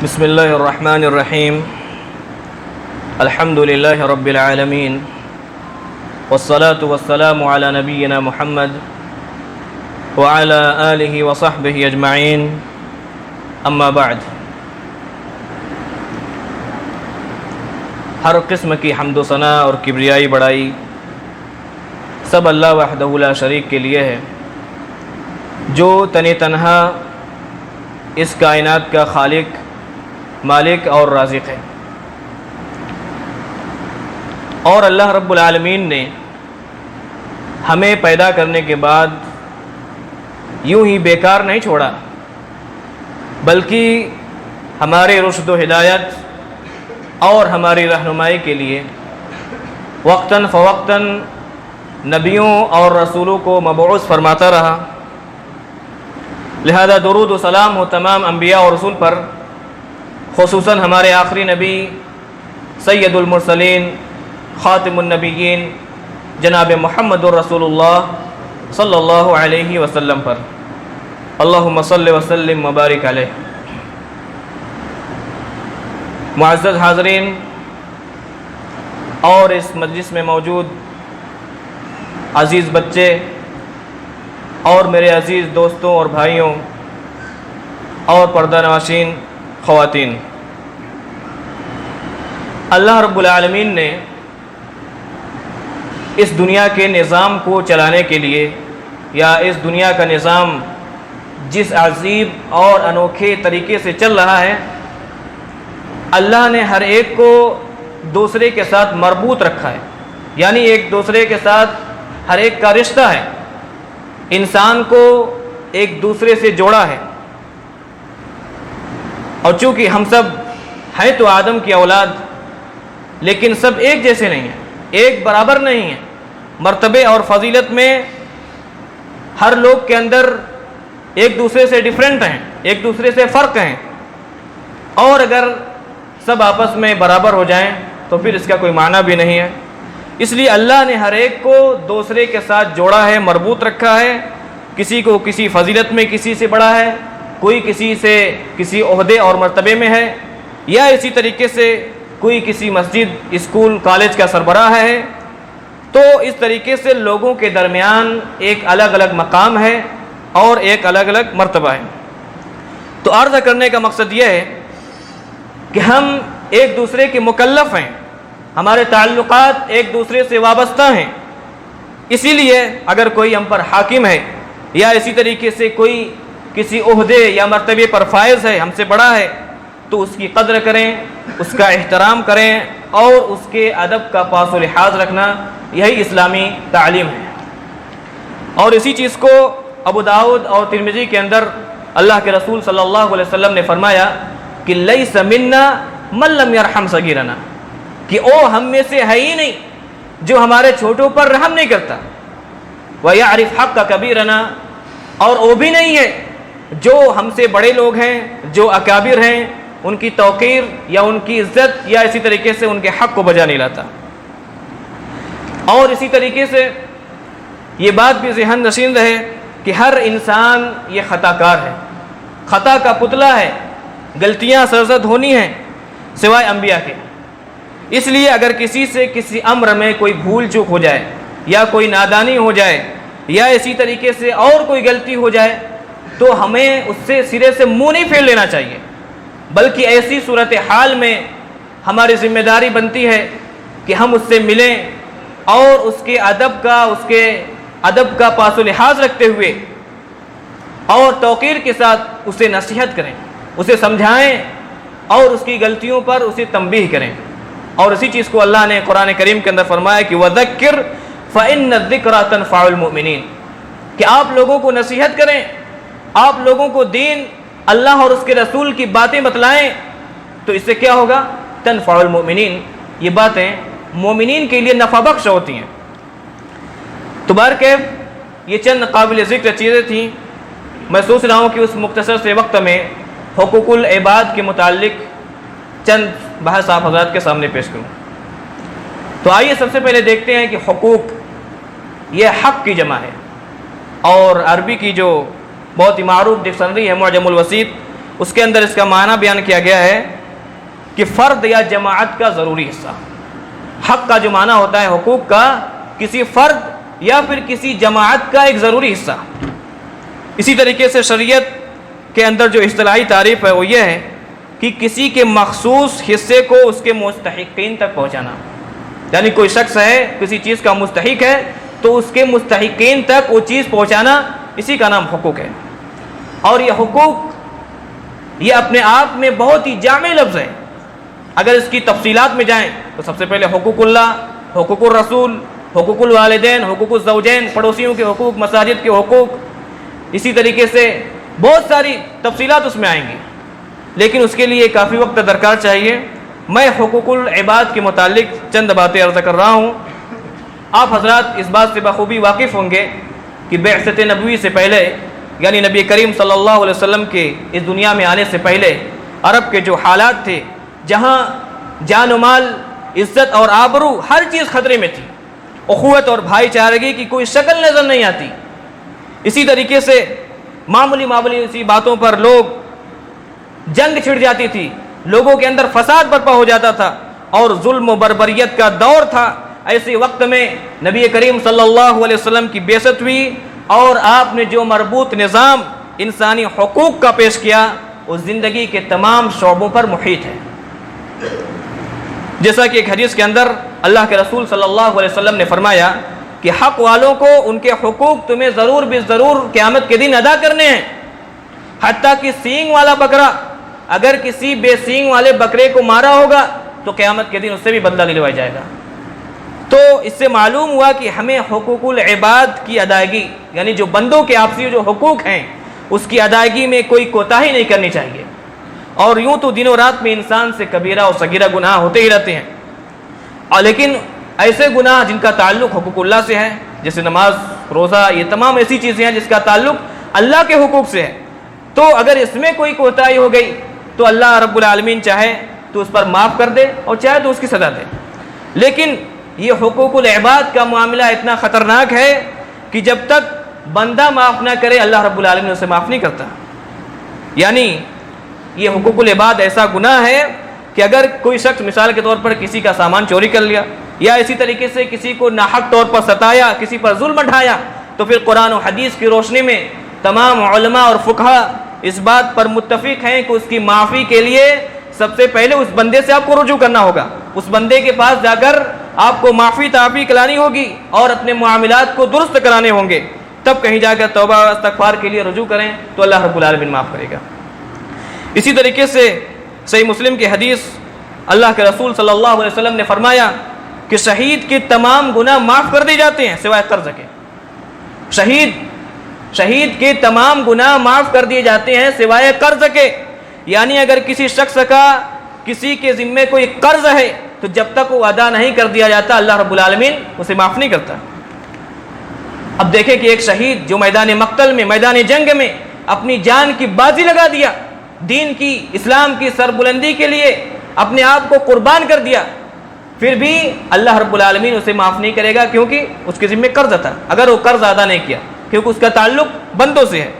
بسم اللہ الرحمن الرحیم الحمد للہ رب العالمین والصلاة والسلام علی نبینا محمد وعلی آلہ وصحبہ اجمعین اما بعد۔ ہر قسم کی حمد و ثنا اور کبریائی بڑائی سب اللہ وحدہ لا شریک کے لیے ہے، جو تن تنہا اس کائنات کا خالق، مالک اور رازق ہے۔ اور اللہ رب العالمین نے ہمیں پیدا کرنے کے بعد یوں ہی بیکار نہیں چھوڑا، بلکہ ہمارے رشد و ہدایت اور ہماری رہنمائی کے لیے وقتاً فوقتاً نبیوں اور رسولوں کو مبعوث فرماتا رہا۔ لہذا درود و سلام ہو تمام انبیاء اور رسول پر، خصوصاً ہمارے آخری نبی سید المرسلین خاتم النبیین جناب محمد الرسول اللہ صلی اللہ علیہ وسلم پر، اللہم صلی وسلم مبارک علیہ۔ معزز حاضرین اور اس مجلس میں موجود عزیز بچے اور میرے عزیز دوستوں اور بھائیوں اور پردہ نواشین خواتین، اللہ رب العالمین نے اس دنیا کے نظام کو چلانے کے لیے، یا اس دنیا کا نظام جس عجیب اور انوکھے طریقے سے چل رہا ہے، اللہ نے ہر ایک کو دوسرے کے ساتھ مربوط رکھا ہے، یعنی ایک دوسرے کے ساتھ ہر ایک کا رشتہ ہے، انسان کو ایک دوسرے سے جوڑا ہے۔ اور چونکہ ہم سب ہیں تو آدم کی اولاد، لیکن سب ایک جیسے نہیں ہیں، ایک برابر نہیں ہیں۔ مرتبے اور فضیلت میں ہر لوگ کے اندر ایک دوسرے سے ڈیفرنٹ ہیں، ایک دوسرے سے فرق ہیں، اور اگر سب آپس میں برابر ہو جائیں تو پھر اس کا کوئی معنی بھی نہیں ہے۔ اس لیے اللہ نے ہر ایک کو دوسرے کے ساتھ جوڑا ہے، مربوط رکھا ہے۔ کسی کو کسی فضیلت میں کسی سے بڑا ہے، کوئی کسی سے کسی عہدے اور مرتبے میں ہے، یا اسی طریقے سے کوئی کسی مسجد، اسکول، کالج کا سربراہ ہے۔ تو اس طریقے سے لوگوں کے درمیان ایک الگ الگ مقام ہے اور ایک الگ الگ مرتبہ ہے۔ تو عرض کرنے کا مقصد یہ ہے کہ ہم ایک دوسرے کے مکلف ہیں، ہمارے تعلقات ایک دوسرے سے وابستہ ہیں۔ اسی لیے اگر کوئی ہم پر حاکم ہے، یا اسی طریقے سے کوئی کسی عہدے یا مرتبے پر فائز ہے، ہم سے بڑا ہے، تو اس کی قدر کریں، اس کا احترام کریں، اور اس کے ادب کا پاس و لحاظ رکھنا، یہی اسلامی تعلیم ہے۔ اور اسی چیز کو ابو داؤد اور ترمذی کے اندر اللہ کے رسول صلی اللہ علیہ وسلم نے فرمایا کہ لیس منا من لم یرحم صغیرنا، کہ او ہم میں سے ہے ہی نہیں جو ہمارے چھوٹوں پر رحم نہیں کرتا، وَيَعْرِفْ حَقَّ كَبِيرَنَا، اور وہ بھی نہیں ہے جو ہم سے بڑے لوگ ہیں، جو اکابر ہیں، ان کی توقیر یا ان کی عزت یا اسی طریقے سے ان کے حق کو بجا نہیں لاتا۔ اور اسی طریقے سے یہ بات بھی ذہن نشین رہے کہ ہر انسان یہ خطا کار ہے، خطا کا پتلا ہے، غلطیاں سرزد ہونی ہیں سوائے انبیاء کے۔ اس لیے اگر کسی سے کسی امر میں کوئی بھول چوک ہو جائے، یا کوئی نادانی ہو جائے، یا اسی طریقے سے اور کوئی غلطی ہو جائے، تو ہمیں اس سے سرے سے منہ نہیں پھیر لینا چاہیے، بلکہ ایسی صورتحال میں ہماری ذمہ داری بنتی ہے کہ ہم اس سے ملیں اور اس کے ادب کا پاس و لحاظ رکھتے ہوئے اور توقیر کے ساتھ اسے نصیحت کریں، اسے سمجھائیں، اور اس کی غلطیوں پر اسے تنبیہ کریں۔ اور اسی چیز کو اللہ نے قرآن کریم کے اندر فرمایا کہ وَذَكِّرْ فَإِنَّ الذِّكْرَىٰ تَنفَعُ الْمُؤْمِنِينَ، کہ آپ لوگوں کو نصیحت کریں، آپ لوگوں کو دین، اللہ اور اس کے رسول کی باتیں بتلائیں، تو اس سے کیا ہوگا؟ تنفع المؤمنین، یہ باتیں مومنین کے لیے نفع بخش ہوتی ہیں۔ تو بہرکیف یہ چند قابل ذکر چیزیں تھیں۔ میں سوچ رہا ہوں کہ اس مختصر سے وقت میں حقوق العباد کے متعلق چند بحث آپ حضرات کے سامنے پیش کروں۔ تو آئیے سب سے پہلے دیکھتے ہیں کہ حقوق یہ حق کی جمع ہے، اور عربی کی جو بہت ہی معروف ڈکشنری ہے معجم الوسیط، اس کے اندر اس کا معنی بیان کیا گیا ہے کہ فرد یا جماعت کا ضروری حصہ. حق کا جو معنی ہوتا ہے حقوق کا، کسی فرد یا پھر کسی جماعت کا ایک ضروری حصہ. اسی طریقے سے شریعت کے اندر جو اصطلاحی تعریف ہے وہ یہ ہے کہ کسی کے مخصوص حصے کو اس کے مستحقین تک پہنچانا. یعنی کوئی شخص ہے کسی چیز کا مستحق ہے تو اس کے مستحقین تک وہ چیز پہنچانا، اسی کا نام حقوق ہے. اور یہ حقوق یہ اپنے آپ میں بہت ہی جامع لفظ ہے. اگر اس کی تفصیلات میں جائیں تو سب سے پہلے حقوق اللہ، حقوق الرسول، حقوق الوالدین، حقوق الزوجین، پڑوسیوں کے حقوق، مساجد کے حقوق، اسی طریقے سے بہت ساری تفصیلات اس میں آئیں گی. لیکن اس کے لیے کافی وقت درکار چاہیے. میں حقوق العباد کے متعلق چند باتیں عرض کر رہا ہوں. آپ حضرات اس بات سے بخوبی واقف ہوں گے کہ بعثت نبوی سے پہلے، یعنی نبی کریم صلی اللہ علیہ وسلم کے اس دنیا میں آنے سے پہلے عرب کے جو حالات تھے، جہاں جان و مال، عزت اور آبرو ہر چیز خطرے میں تھی، اخوت اور بھائی چارگی کی کوئی شکل نظر نہیں آتی. اسی طریقے سے معمولی سی باتوں پر لوگ جنگ چھڑ جاتی تھی، لوگوں کے اندر فساد برپا ہو جاتا تھا اور ظلم و بربریت کا دور تھا. ایسے وقت میں نبی کریم صلی اللہ علیہ وسلم کی بعثت ہوئی اور آپ نے جو مربوط نظام انسانی حقوق کا پیش کیا وہ زندگی کے تمام شعبوں پر محیط ہے. جیسا کہ ایک حدیث کے اندر اللہ کے رسول صلی اللہ علیہ وسلم نے فرمایا کہ حق والوں کو ان کے حقوق تمہیں ضرور ضرور قیامت کے دن ادا کرنے ہیں. حتیٰ کہ سینگ والا بکرا اگر کسی بے سینگ والے بکرے کو مارا ہوگا تو قیامت کے دن اس سے بھی بدلہ للوایا جائے گا. تو اس سے معلوم ہوا کہ ہمیں حقوق العباد کی ادائیگی، یعنی جو بندوں کے آپسی جو حقوق ہیں اس کی ادائیگی میں کوئی کوتاہی نہیں کرنی چاہیے. اور یوں تو دن و رات میں انسان سے کبیرہ اور صغیرہ گناہ ہوتے ہی رہتے ہیں، اور لیکن ایسے گناہ جن کا تعلق حقوق اللہ سے ہے، جیسے نماز، روزہ، یہ تمام ایسی چیزیں ہیں جس کا تعلق اللہ کے حقوق سے ہے. تو اگر اس میں کوئی کوتاہی ہو گئی تو اللہ رب العالمین چاہے تو اس پر معاف کر دے اور چاہے تو اس کی سزا دے. لیکن یہ حقوق العباد کا معاملہ اتنا خطرناک ہے کہ جب تک بندہ معاف نہ کرے اللہ رب العالمین اسے معاف نہیں کرتا. یعنی یہ حقوق العباد ایسا گناہ ہے کہ اگر کوئی شخص مثال کے طور پر کسی کا سامان چوری کر لیا یا اسی طریقے سے کسی کو ناحق طور پر ستایا، کسی پر ظلم ڈھایا، تو پھر قرآن و حدیث کی روشنی میں تمام علماء اور فقہا اس بات پر متفق ہیں کہ اس کی معافی کے لیے سب سے پہلے اس بندے سے آپ کو رجوع کرنا ہوگا. اس بندے کے پاس جا کر آپ کو معافی تعافی کلانی ہوگی اور اپنے معاملات کو درست کرانے ہوں گے. تب کہیں جا کر توبہ استغفار کے لیے رجوع کریں تو اللہ رب العالمین معاف کرے گا. اسی طریقے سے صحیح مسلم کی حدیث اللہ کے رسول صلی اللہ علیہ وسلم نے فرمایا کہ شہید کے تمام گناہ معاف کر دیے جاتے ہیں سوائے قرض کے. شہید کے تمام گناہ معاف کر دیے جاتے ہیں سوائے قرض کے. یعنی اگر کسی شخص کا کسی کے ذمے کوئی قرض ہے تو جب تک وہ ادا نہیں کر دیا جاتا اللہ رب العالمین اسے معاف نہیں کرتا. اب دیکھیں کہ ایک شہید جو میدان مقتل میں، میدان جنگ میں اپنی جان کی بازی لگا دیا، دین کی، اسلام کی سربلندی کے لیے اپنے آپ کو قربان کر دیا، پھر بھی اللہ رب العالمین اسے معاف نہیں کرے گا کیونکہ اس کے ذمہ قرض تھا اگر وہ قرض ادا نہیں کیا، کیونکہ اس کا تعلق بندوں سے ہے.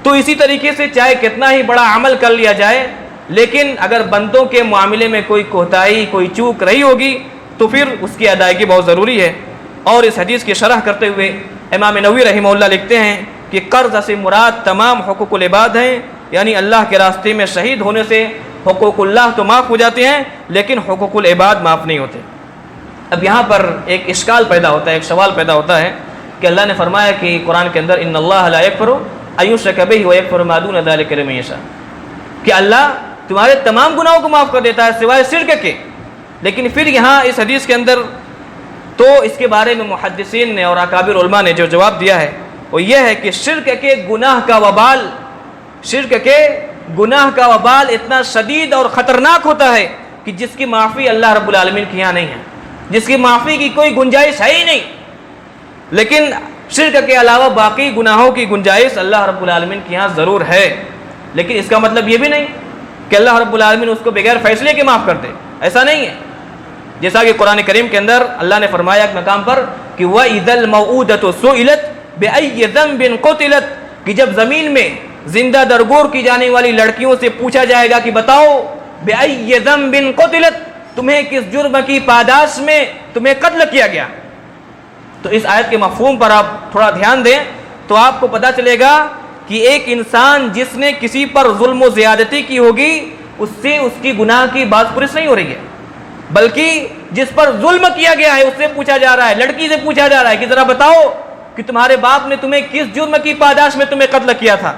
تو اسی طریقے سے چاہے کتنا ہی بڑا عمل کر لیا جائے لیکن اگر بندوں کے معاملے میں کوئی کوتاہی، کوئی چوک رہی ہوگی تو پھر اس کی ادائیگی بہت ضروری ہے. اور اس حدیث کی شرح کرتے ہوئے امام نووی رحمہ اللہ لکھتے ہیں کہ قرض سے مراد تمام حقوق العباد ہیں. یعنی اللہ کے راستے میں شہید ہونے سے حقوق اللہ تو معاف ہو جاتے ہیں لیکن حقوق العباد معاف نہیں ہوتے. اب یہاں پر ایک اشکال پیدا ہوتا ہے، ایک سوال پیدا ہوتا ہے کہ اللہ نے فرمایا کہ قرآن کے اندر ان اللہ لا یغفر ان یشرک بہ ویغفر ما دون ذلک لمن یشاء، کہ اللہ تمہارے تمام گناہوں کو معاف کر دیتا ہے سوائے شرک کے. لیکن پھر یہاں اس حدیث کے اندر تو اس کے بارے میں محدثین نے اور اکابر علماء نے جو جواب دیا ہے وہ یہ ہے کہ شرک کے گناہ کا وبال اتنا شدید اور خطرناک ہوتا ہے کہ جس کی معافی اللہ رب العالمین کے یہاں نہیں ہے، جس کی معافی کی کوئی گنجائش ہے ہی نہیں. لیکن شرک کے علاوہ باقی گناہوں کی گنجائش اللہ رب العالمین کے یہاں ضرور ہے. لیکن اس کا مطلب یہ بھی نہیں کہ اللہ رب العالمین اس کو بغیر فیصلے کے معاف کر دے، ایسا نہیں ہے. جیسا کہ قرآن کریم کے اندر اللہ نے فرمایا ایک مقام پر کہ وَإِذَا الْمَوْءُودَةُ سُئِلَتْ بِأَيِّ ذَنبٍ قُتِلَتْ، کہ جب زمین میں زندہ درگور کی جانے والی لڑکیوں سے پوچھا جائے گا کہ بتاؤ بِأَيِّ ذَنبٍ قُتِلَتْ، تمہیں کس جرم کی پاداش میں تمہیں قتل کیا گیا؟ تو اس آیت کے مفہوم پر آپ تھوڑا دھیان دیں تو آپ کو پتہ چلے گا کہ ایک انسان جس نے کسی پر ظلم و زیادتی کی ہوگی اس سے اس کی گناہ کی بات پرس نہیں ہو رہی ہے، بلکہ جس پر ظلم کیا گیا ہے اس سے پوچھا جا رہا ہے، لڑکی سے پوچھا جا رہا ہے کہ ذرا بتاؤ کہ تمہارے باپ نے تمہیں کس جرم کی پاداش میں تمہیں قتل کیا تھا۔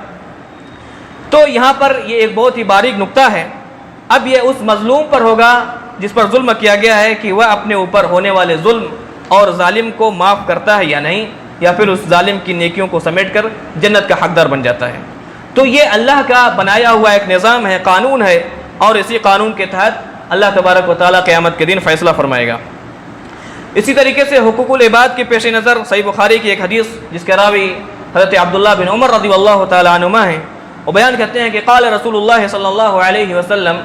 تو یہاں پر یہ ایک بہت ہی باریک نقطہ ہے۔ اب یہ اس مظلوم پر ہوگا جس پر ظلم کیا گیا ہے کہ وہ اپنے اوپر ہونے والے ظلم اور ظالم کو معاف کرتا ہے یا نہیں، یا پھر اس ظالم کی نیکیوں کو سمیٹ کر جنت کا حقدار بن جاتا ہے۔ تو یہ اللہ کا بنایا ہوا ایک نظام ہے، قانون ہے، اور اسی قانون کے تحت اللہ تبارک و تعالیٰ قیامت کے دن فیصلہ فرمائے گا۔ اسی طریقے سے حقوق العباد کے پیش نظر صحیح بخاری کی ایک حدیث جس کے راوی حضرت عبداللہ بن عمر رضی اللہ تعالیٰ عنہما ہیں، وہ بیان کرتے ہیں کہ قال رسول اللہ صلی اللہ علیہ وسلم،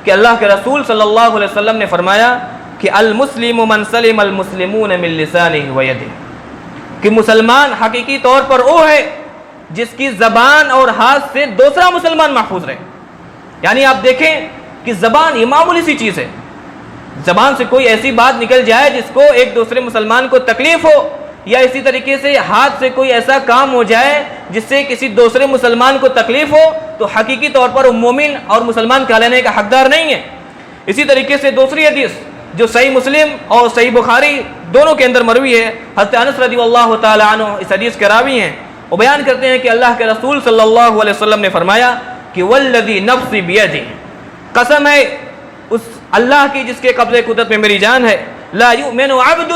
کہ اللہ کے رسول صلی اللہ علیہ وسلم نے فرمایا کہ المسلم من سلم المسلمون من لسانہ و یدہ، کہ مسلمان حقیقی طور پر وہ ہے جس کی زبان اور ہاتھ سے دوسرا مسلمان محفوظ رہے۔ یعنی آپ دیکھیں کہ زبان یہ معمولی سی چیز ہے، زبان سے کوئی ایسی بات نکل جائے جس کو ایک دوسرے مسلمان کو تکلیف ہو، یا اسی طریقے سے ہاتھ سے کوئی ایسا کام ہو جائے جس سے کسی دوسرے مسلمان کو تکلیف ہو، تو حقیقی طور پر وہ مومن اور مسلمان کہلانے کا حقدار نہیں ہے۔ اسی طریقے سے دوسری حدیث جو صحیح مسلم اور صحیح بخاری دونوں کے اندر مروی ہے، حضرت انس رضی اللہ تعالی عنہ اس حدیث کے راوی ہیں، وہ بیان کرتے ہیں کہ اللہ کے رسول صلی اللہ علیہ وسلم نے فرمایا کہ والذی نفسی بیدہ، قسم ہے اس اللہ کی جس کے قبضے قدرت میں میری جان ہے، لا یؤمن عبد،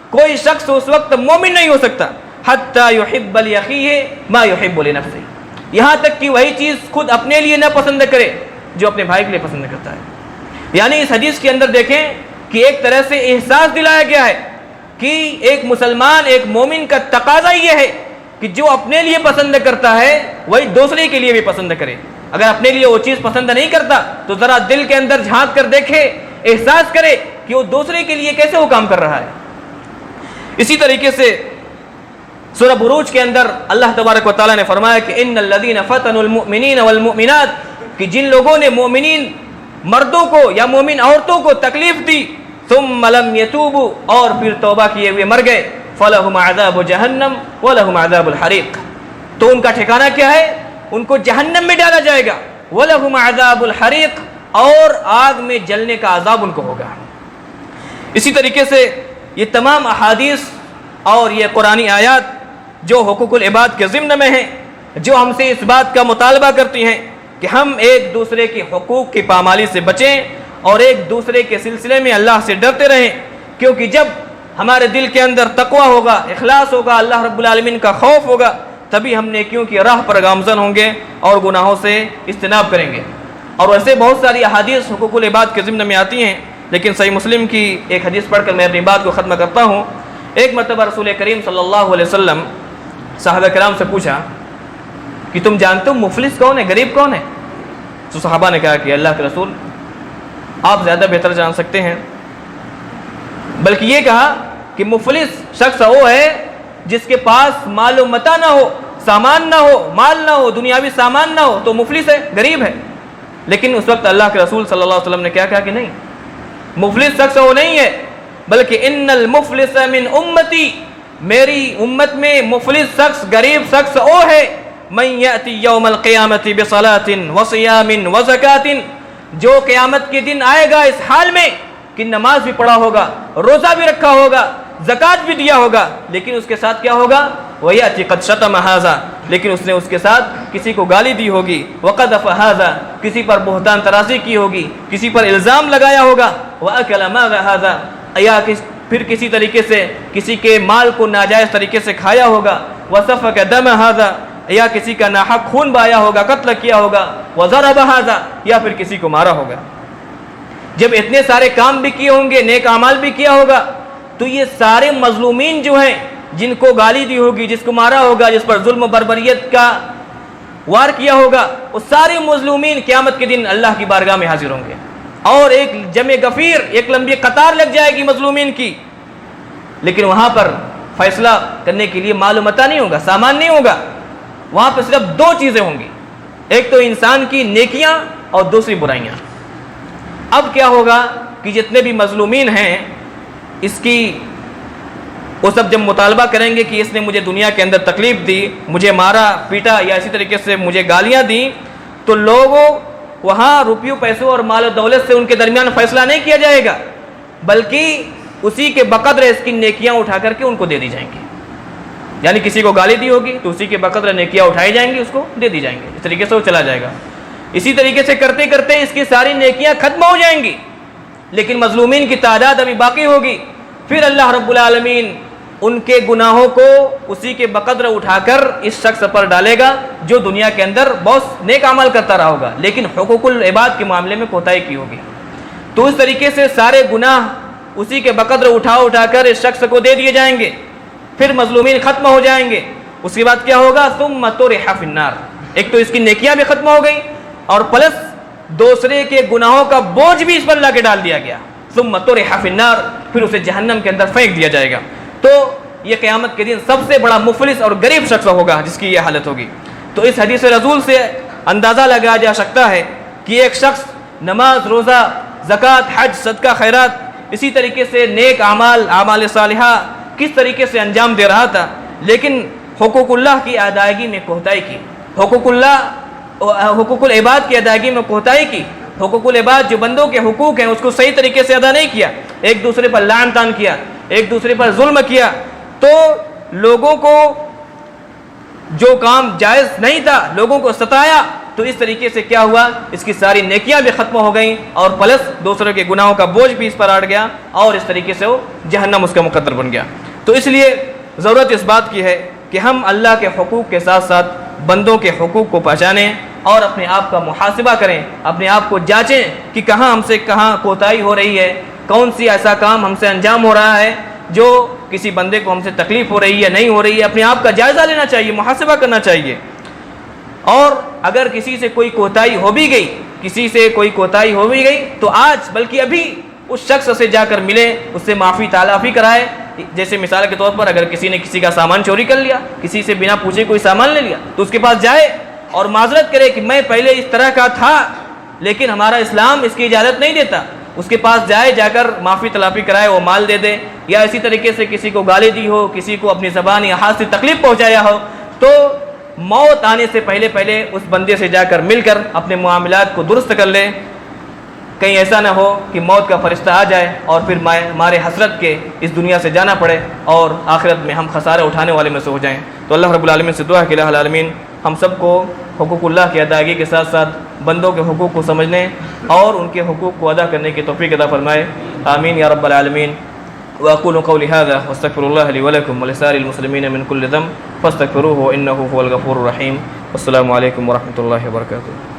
کوئی شخص اس وقت مومن نہیں ہو سکتا حتی یحب لاخیہ ما یحب لنفسہ، یہاں تک کہ وہی چیز خود اپنے لیے نہ پسند کرے جو اپنے بھائی کے لیے پسند کرتا ہے۔ یعنی اس حدیث کے اندر دیکھیں کہ ایک طرح سے احساس دلایا گیا ہے کہ ایک مسلمان ایک مومن کا تقاضا یہ ہے کہ جو اپنے لیے پسند کرتا ہے وہی دوسرے کے لیے بھی پسند کرے۔ اگر اپنے لیے وہ چیز پسند نہیں کرتا تو ذرا دل کے اندر جھانک کر دیکھے، احساس کرے کہ وہ دوسرے کے لیے کیسے وہ کام کر رہا ہے۔ اسی طریقے سے سورہ بروج کے اندر اللہ تبارک و تعالیٰ نے فرمایا کہ ان الذین فتنوا المؤمنین والمؤمنات، کہ جن لوگوں نے مومنین مردوں کو یا مومن عورتوں کو تکلیف دی، ثم لم یتوبوا، اور پھر توبہ کیے ہوئے مر گئے، فلہم عذاب جہنم ولہم عذاب الحریق، تو ان کا ٹھکانہ کیا ہے؟ ان کو جہنم میں ڈالا جائے گا، ولہم عذاب الحریق، اور آگ میں جلنے کا عذاب ان کو ہوگا۔ اسی طریقے سے یہ تمام احادیث اور یہ قرآنی آیات جو حقوق العباد کے ضمن میں ہیں، جو ہم سے اس بات کا مطالبہ کرتی ہیں کہ ہم ایک دوسرے کے حقوق کی پامالی سے بچیں اور ایک دوسرے کے سلسلے میں اللہ سے ڈرتے رہیں، کیونکہ جب ہمارے دل کے اندر تقویٰ ہوگا، اخلاص ہوگا، اللہ رب العالمین کا خوف ہوگا، تبھی ہم نیکیوں کی راہ پر گامزن ہوں گے اور گناہوں سے اجتناب کریں گے۔ اور ویسے بہت ساری احادیث حقوق العباد کے ضمن میں آتی ہیں، لیکن صحیح مسلم کی ایک حدیث پڑھ کر میں اپنی بات کو ختم کرتا ہوں۔ ایک مرتبہ رسول کریم صلی اللہ علیہ وسلم صحابہ کرام سے پوچھا کہ تم جانتے ہو مفلس کون ہے، غریب کون ہے؟ تو صحابہ نے کہا کہ اللہ کے رسول آپ زیادہ بہتر جان سکتے ہیں، بلکہ یہ کہا کہ مفلس شخص وہ ہے جس کے پاس مال و متاع نہ ہو، سامان نہ ہو، مال نہ ہو، دنیاوی سامان نہ ہو، تو مفلس ہے، غریب ہے۔ لیکن اس وقت اللہ کے رسول صلی اللہ علیہ وسلم نے کیا کہا کہ نہیں، مفلس شخص وہ نہیں ہے، بلکہ ان المفلس من امتی، میری امت میں مفلس شخص، غریب شخص وہ ہے من یأتی یوم القیامت بصلاۃ وصیام وزکاۃ، جو قیامت کے دن آئے گا اس حال میں کہ نماز بھی پڑھا ہوگا، روزہ بھی رکھا ہوگا، زکوٰۃ بھی دیا ہوگا، لیکن اس کے ساتھ کیا ہوگا؟ وَيَأْتِ قَدْ شَتَمَ هَذَا، لیکن اس نے اس کے ساتھ کسی کو گالی دی ہوگی، وَقَذَفَ هَذَا، کسی پر بہتان تراشی کی ہوگی، کسی پر الزام لگایا ہوگا، وَأَكَلَ مَالَ هَذَا، یا پھر کسی طریقے سے کسی کے مال کو ناجائز طریقے سے کھایا ہوگا، وَسَفَكَ دَمَ هَذَا، یا کسی کا ناحق خون بہایا ہوگا، قتل کیا ہوگا، وَضَرَبَ هَذَا، یا پھر کسی کو مارا ہوگا۔ جب اتنے سارے کام بھی کیے ہوں گے، نیک اعمال بھی کیا ہوگا، تو یہ سارے مظلومین جو ہیں، جن کو گالی دی ہوگی، جس کو مارا ہوگا، جس پر ظلم و بربریت کا وار کیا ہوگا، وہ سارے مظلومین قیامت کے دن اللہ کی بارگاہ میں حاضر ہوں گے، اور ایک جمع غفیر، ایک لمبی قطار لگ جائے گی مظلومین کی، لیکن وہاں پر فیصلہ کرنے کے لیے مال و متاع نہیں ہوگا، سامان نہیں ہوگا، وہاں پر صرف دو چیزیں ہوں گی۔ ایک تو انسان کی نیکیاں اور دوسری برائیاں. اب کیا ہوگا کہ جتنے بھی مظلومین ہیں اس کی وہ سب جب مطالبہ کریں گے کہ اس نے مجھے دنیا کے اندر تکلیف دی، مجھے مارا پیٹا یا اسی طریقے سے مجھے گالیاں دیں، تو لوگوں وہاں روپیوں پیسوں اور مال و دولت سے ان کے درمیان فیصلہ نہیں کیا جائے گا، بلکہ اسی کے بقدر اس کی نیکیاں اٹھا کر کے ان کو دے دی جائیں گی. یعنی کسی کو گالی دی ہوگی تو اسی کے بقدر نیکیاں اٹھائی جائیں گی، اس کو دے دی جائیں گے. اس طریقے سے وہ چلا جائے گا. اسی طریقے سے کرتے کرتے اس کی ساری نیکیاں ختم ہو جائیں گی، لیکن مظلومین کی تعداد ابھی باقی ہوگی. پھر اللہ رب العالمین ان کے گناہوں کو اسی کے بقدر اٹھا کر اس شخص پر ڈالے گا جو دنیا کے اندر بہت نیک عمل کرتا رہا ہوگا لیکن حقوق العباد کے معاملے میں کوتاہی کی ہوگی. تو اس طریقے سے سارے گناہ اسی کے بقدر اٹھا کر اس شخص کو دے دیے جائیں گے. پھر مظلومین ختم ہو جائیں گے. اس کے بعد کیا ہوگا؟ ثم طرح فی النار. ایک تو اس کی نیکیاں بھی ختم ہو گئی اور پلس دوسرے کے گناہوں کا بوجھ بھی اس پر لا کے ڈال دیا گیا. ثم طرح فی النار. پھر اسے جہنم کے اندر پھینک دیا جائے گا. تو یہ قیامت کے دن سب سے بڑا مفلس اور غریب شخص ہوگا جس کی یہ حالت ہوگی. تو اس حدیث رسول سے اندازہ لگایا جا سکتا ہے کہ ایک شخص نماز، روزہ، زکوٰۃ، حج، صدقہ، خیرات، اسی طریقے سے نیک اعمال صالحہ کس طریقے سے انجام دے رہا تھا، لیکن حقوق اللہ کی ادائیگی میں کوتاہی کی، حقوق العباد کی ادائیگی میں کوتاہی کی. حقوق العباد جو بندوں کے حقوق ہیں اس کو صحیح طریقے سے ادا نہیں کیا، ایک دوسرے پر لعن طعن کیا، ایک دوسرے پر ظلم کیا، تو لوگوں کو جو کام جائز نہیں تھا لوگوں کو ستایا. تو اس طریقے سے کیا ہوا؟ اس کی ساری نیکیاں بھی ختم ہو گئیں اور پلس دوسروں کے گناہوں کا بوجھ بھی اس پر اڑ گیا اور اس طریقے سے وہ جہنم اس کا مقدر بن گیا. تو اس لیے ضرورت اس بات کی ہے کہ ہم اللہ کے حقوق کے ساتھ ساتھ بندوں کے حقوق کو پہچانیں اور اپنے آپ کا محاسبہ کریں، اپنے آپ کو جانچیں کہ کہاں ہم سے کہاں کوتاہی ہو رہی ہے، کون سی ایسا کام ہم سے انجام ہو رہا ہے جو کسی بندے کو ہم سے تکلیف ہو رہی ہے نہیں ہو رہی ہے. اپنے آپ کا جائزہ لینا چاہیے، محاسبہ کرنا چاہیے. اور اگر کسی سے کوئی کوتاہی ہو بھی گئی تو آج بلکہ ابھی اس شخص سے جا کر ملے، اس سے معافی تلافی کرائے. جیسے مثال کے طور پر اگر کسی نے کسی کا سامان چوری کر لیا، کسی سے بنا پوچھے کوئی سامان لے لیا، تو اس کے پاس جائے اور معذرت کرے کہ میں پہلے اس طرح کا تھا لیکن ہمارا اسلام اس کی اجازت نہیں دیتا. اس کے پاس جائے، جا کر معافی تلافی کرائے، وہ مال دے دے. یا اسی طریقے سے کسی کو گالی دی ہو، کسی کو اپنی زبان یا ہاتھ سے تکلیف پہنچایا ہو، تو موت آنے سے پہلے اس بندے سے جا کر مل کر اپنے معاملات کو درست کر لے. کہیں ایسا نہ ہو کہ موت کا فرشتہ آ جائے اور پھر ہمارے حسرت کے اس دنیا سے جانا پڑے اور آخرت میں ہم خسارے اٹھانے والے میں سے ہو جائیں. تو اللہ رب العالمین سے دعا ہے کہ الہ العالمین ہم سب کو حقوق اللہ کی ادائیگی کے ساتھ ساتھ بندوں کے حقوق کو سمجھنے اور ان کے حقوق کو ادا کرنے کی توفیق عطا فرمائے. آمین یا رب العالمین. واقول قولی هذا واستغفر الله لي ولكم ولسائر المسلمين من كل ذنب فاستغفروه انه هو الغفور الرحيم. والسلام علیکم ورحمۃ اللہ وبرکاتہ.